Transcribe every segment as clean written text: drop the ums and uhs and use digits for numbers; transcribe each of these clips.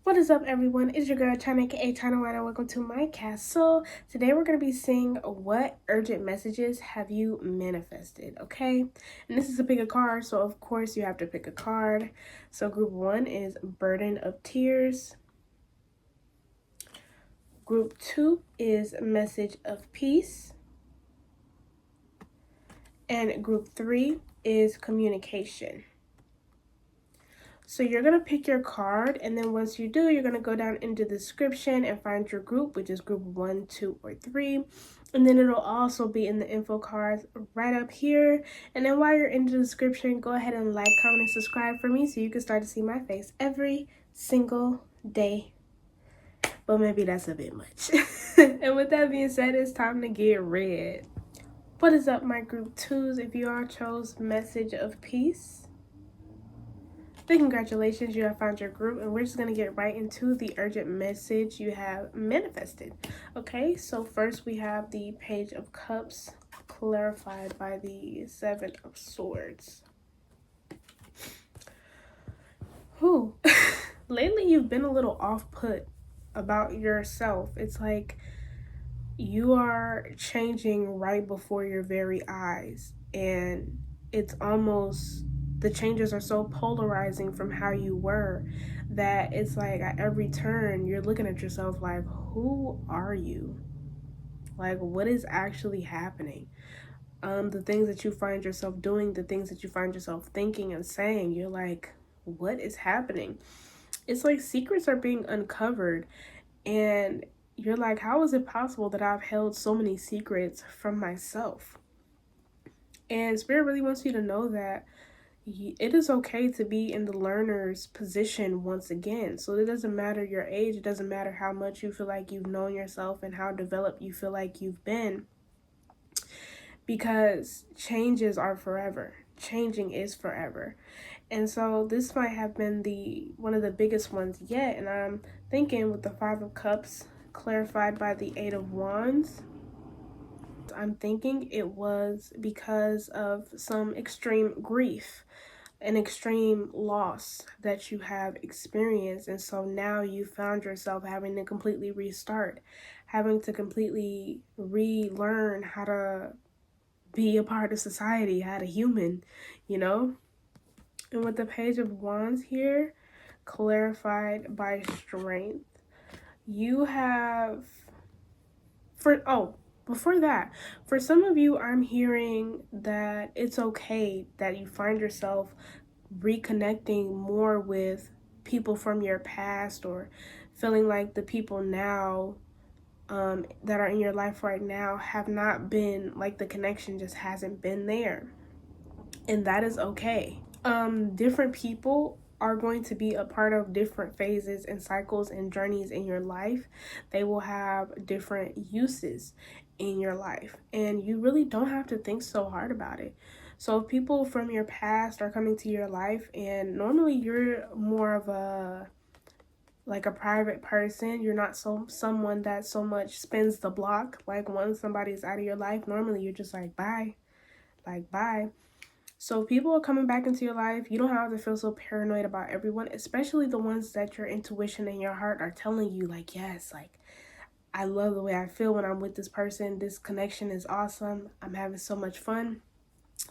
What is up, everyone? It's your girl China, aka China Wine, and welcome to my castle. Today we're going to be seeing what urgent messages have you manifested, okay? And this is a pick a card, so of course you have to pick a card. So group 1 is Burden of Tears. Group 2 is Message of Peace. And group 3 is Communication. So you're going to pick your card, and then once you do, you're going to go down into the description and find your group, which is group 1, 2, or 3. And then it'll also be in the info cards right up here. And then while you're in the description, go ahead and like, comment, and subscribe for me so you can start to see my face every single day. But maybe that's a bit much. And with that being said, it's time to get read. What is up, my group 2s? If you all chose Message of Peace, big congratulations, you have found your group, and we're just going to get right into the urgent message you have manifested. Okay, so first we have the Page of Cups clarified by the Seven of Swords. Whew. Lately you've been a little off-put about yourself. It's like you are changing right before your very eyes, and it's almost, the changes are so polarizing from how you were that it's like at every turn you're looking at yourself like, who are you? Like, what is actually happening? The things that you find yourself doing, the things that you find yourself thinking and saying, you're like, what is happening? It's like secrets are being uncovered, and you're like, how is it possible that I've held so many secrets from myself? And Spirit really wants you to know that it is okay to be in the learner's position once again. So it doesn't matter your age. It doesn't matter how much you feel like you've known yourself and how developed you feel like you've been. Because changes are forever. Changing is forever. And so this might have been one of the biggest ones yet. And I'm thinking with the Five of Cups clarified by the Eight of Wands, I'm thinking it was because of some extreme grief, an extreme loss that you have experienced. And so now you found yourself having to completely restart, having to completely relearn how to be a part of society, how to human, you know? And with the Page of Wands here, clarified by Strength, you have, before that, for some of you, I'm hearing that it's okay that you find yourself reconnecting more with people from your past, or feeling like the people now that are in your life right now have not been, like, the connection just hasn't been there. And that is okay. Different people are going to be a part of different phases and cycles and journeys in your life. They will have different uses in your life, and you really don't have to think so hard about it. So if people from your past are coming to your life, and normally you're more of a private person, you're not someone that so much spins the block. Like, once somebody's out of your life, normally you're just like, bye, bye. So if people are coming back into your life, you don't have to feel so paranoid about everyone, especially the ones that your intuition and your heart are telling you, like, yes, like, I love the way I feel when I'm with this person. This connection is awesome. I'm having so much fun.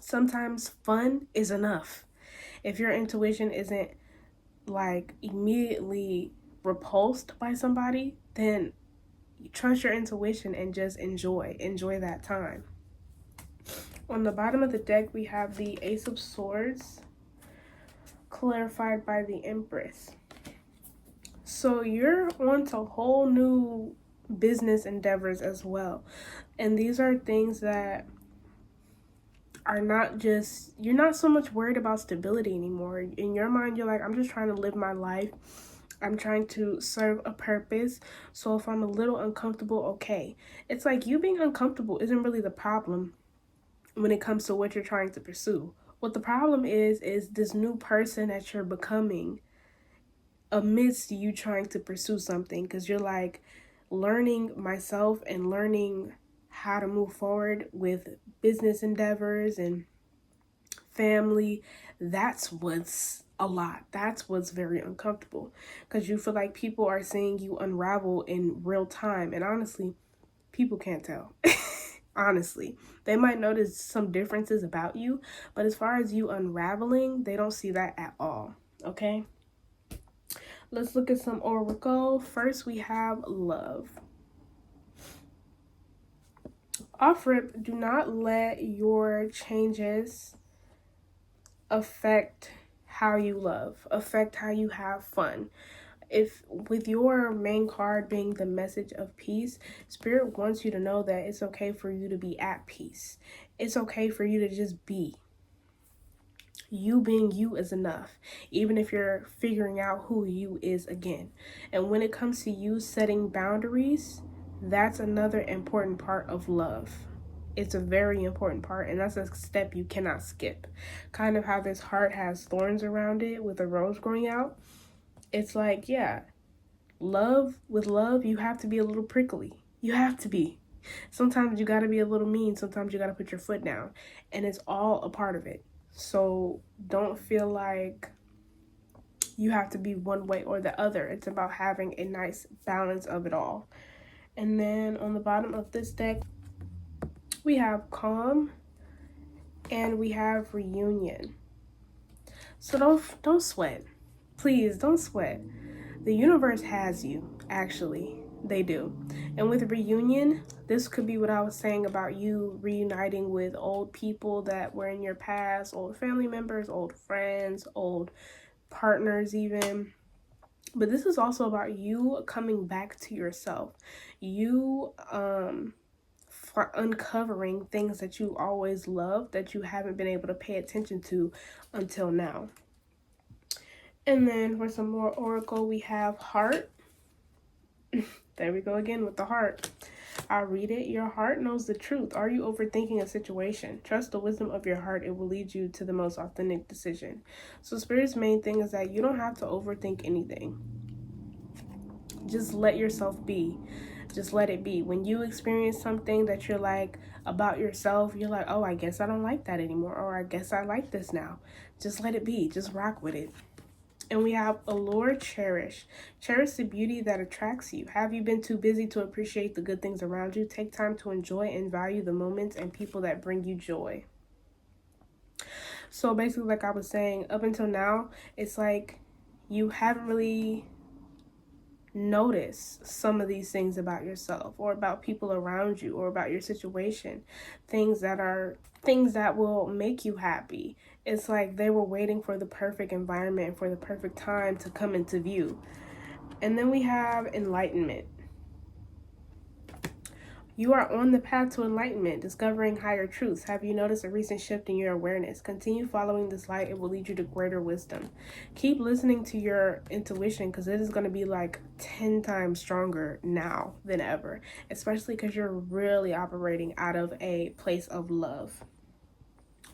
Sometimes fun is enough. If your intuition isn't, like, immediately repulsed by somebody, then trust your intuition and just enjoy that time. On the bottom of the deck, we have the Ace of Swords clarified by the Empress. So you're on to whole new business endeavors as well. And these are things that are not just, you're not so much worried about stability anymore. In your mind, you're like, I'm just trying to live my life. I'm trying to serve a purpose. So if I'm a little uncomfortable, okay. It's like, you being uncomfortable isn't really the problem when it comes to what you're trying to pursue. What the problem is this new person that you're becoming amidst you trying to pursue something. Because you're like, learning myself and learning how to move forward with business endeavors and family, that's what's a lot. That's what's very uncomfortable, because you feel like people are seeing you unravel in real time. And honestly, people can't tell. Honestly, they might notice some differences about you, but as far as you unraveling, they don't see that at all. Okay, let's look at some oracle. First, we have love. Off rip, do not let your changes affect how you love, affect how you have fun. If with your main card being the message of peace, Spirit wants you to know that it's okay for you to be at peace. It's okay for you to just be. You being you is enough, even if you're figuring out who you is again. And when it comes to you setting boundaries, that's another important part of love. It's a very important part, and that's a step you cannot skip. Kind of how this heart has thorns around it with a rose growing out. It's like, yeah, with love, you have to be a little prickly. You have to be. Sometimes you got to be a little mean. Sometimes you got to put your foot down. And it's all a part of it. So don't feel like you have to be one way or the other. It's about having a nice balance of it all. And then on the bottom of this deck, we have calm and we have reunion. So don't sweat. Please don't sweat. The universe has you, actually. They do. And with reunion, this could be what I was saying about you reuniting with old people that were in your past, old family members, old friends, old partners even. But this is also about you coming back to yourself. You for uncovering things that you always loved that you haven't been able to pay attention to until now. And then for some more oracle, we have heart. There we go again with the heart. I'll read it. Your heart knows the truth. Are you overthinking a situation? Trust the wisdom of your heart. It will lead you to the most authentic decision. So Spirit's main thing is that you don't have to overthink anything. Just let yourself be. Just let it be. When you experience something that you're like about yourself, you're like, oh, I guess I don't like that anymore. Or I guess I like this now. Just let it be. Just rock with it. And we have allure, cherish. Cherish the beauty that attracts you. Have you been too busy to appreciate the good things around you? Take time to enjoy and value the moments and people that bring you joy. So basically, like I was saying, up until now, it's like you haven't really noticed some of these things about yourself or about people around you or about your situation. Things that will make you happy. It's like they were waiting for the perfect environment, for the perfect time to come into view. And then we have enlightenment. You are on the path to enlightenment, discovering higher truths. Have you noticed a recent shift in your awareness? Continue following this light. It will lead you to greater wisdom. Keep listening to your intuition, because it is going to be like 10 times stronger now than ever, especially because you're really operating out of a place of love.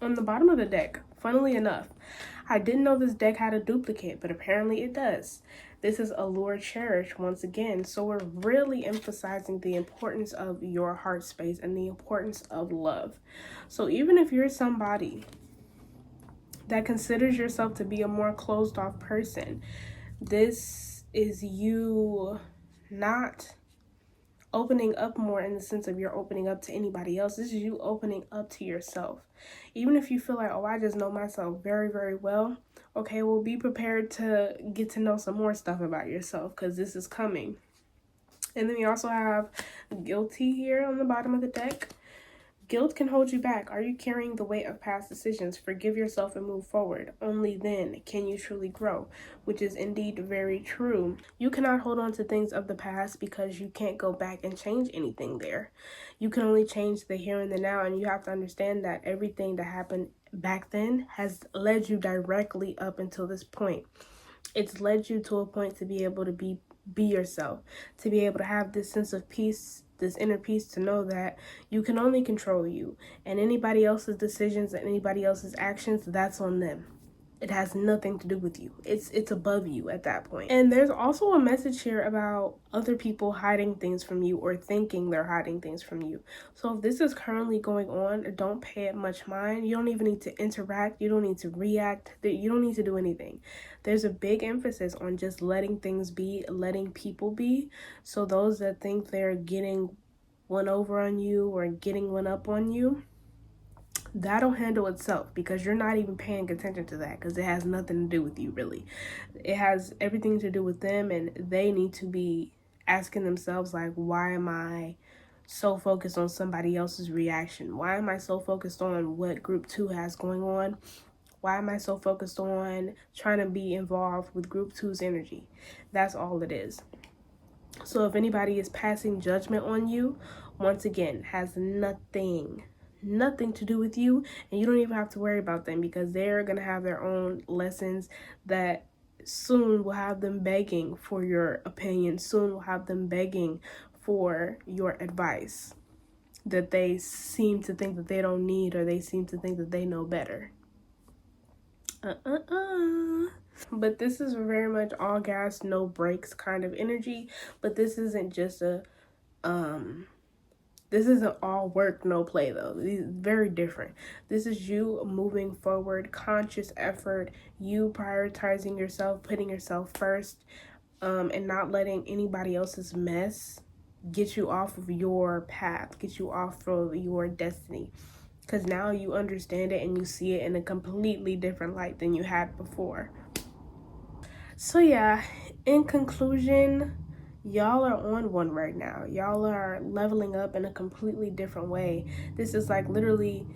On the bottom of the deck, funnily enough, I didn't know this deck had a duplicate, but apparently it does. This is allure, cherish once again. So we're really emphasizing the importance of your heart space and the importance of love. So even if you're somebody that considers yourself to be a more closed off person, this is you not opening up more in the sense of you're opening up to anybody else. This is you opening up to yourself. Even if you feel like, oh, I just know myself very, very well. Okay, well, be prepared to get to know some more stuff about yourself, because this is coming. And then we also have guilty here on the bottom of the deck. Guilt can hold you back. Are you carrying the weight of past decisions? Forgive yourself and move forward. Only then can you truly grow, which is indeed very true. You cannot hold on to things of the past because you can't go back and change anything there. You can only change the here and the now, and you have to understand that everything that happened back then has led you directly up until this point. It's led you to a point to be able to be yourself, to be able to have this sense of peace, this inner peace, to know that you can only control you, and anybody else's decisions and anybody else's actions, that's on them. It has nothing to do with you. It's above you at that point. And there's also a message here about other people hiding things from you or thinking they're hiding things from you. So if this is currently going on, don't pay it much mind. You don't even need to interact. You don't need to react. You don't need to do anything. There's a big emphasis on just letting things be, letting people be. So those that think they're getting one over on you or getting one up on you, that'll handle itself, because you're not even paying attention to that, because it has nothing to do with you, really. It has everything to do with them, and they need to be asking themselves, like, why am I so focused on somebody else's reaction? Why am I so focused on what group 2 has going on? Why am I so focused on trying to be involved with group 2's energy? That's all it is. So if anybody is passing judgment on you, once again, has nothing to do with you, and you don't even have to worry about them, because they're going to have their own lessons that soon will have them begging for your opinion, soon will have them begging for your advice that they seem to think that they don't need, or they seem to think that they know better. But this is very much all gas, no brakes kind of energy. But this isn't just a this isn't all work, no play, though. It's very different. This is you moving forward, conscious effort, you prioritizing yourself, putting yourself first, and not letting anybody else's mess get you off of your path, get you off of your destiny. Because now you understand it and you see it in a completely different light than you had before. So yeah, in conclusion, y'all are on one right now. Y'all are leveling up in a completely different way. This is like literally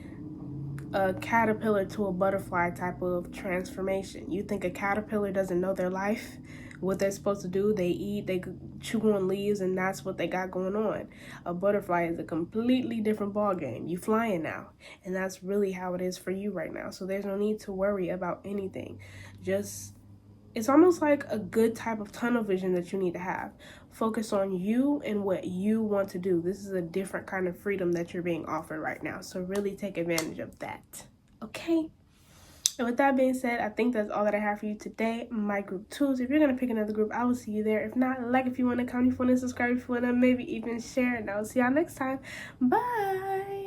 a caterpillar to a butterfly type of transformation. You think a caterpillar doesn't know their life? What they're supposed to do, they eat, they chew on leaves, and that's what they got going on. A butterfly is a completely different ball game. You flying now, and that's really how it is for you right now. So there's no need to worry about anything. It's almost like a good type of tunnel vision that you need to have. Focus on you and what you want to do. This is a different kind of freedom that you're being offered right now. So really take advantage of that. Okay? And with that being said, I think that's all that I have for you today. My group 2s. If you're going to pick another group, I will see you there. If not, like if you want to comment, if you want to subscribe, if you want to maybe even share. And I will see y'all next time. Bye!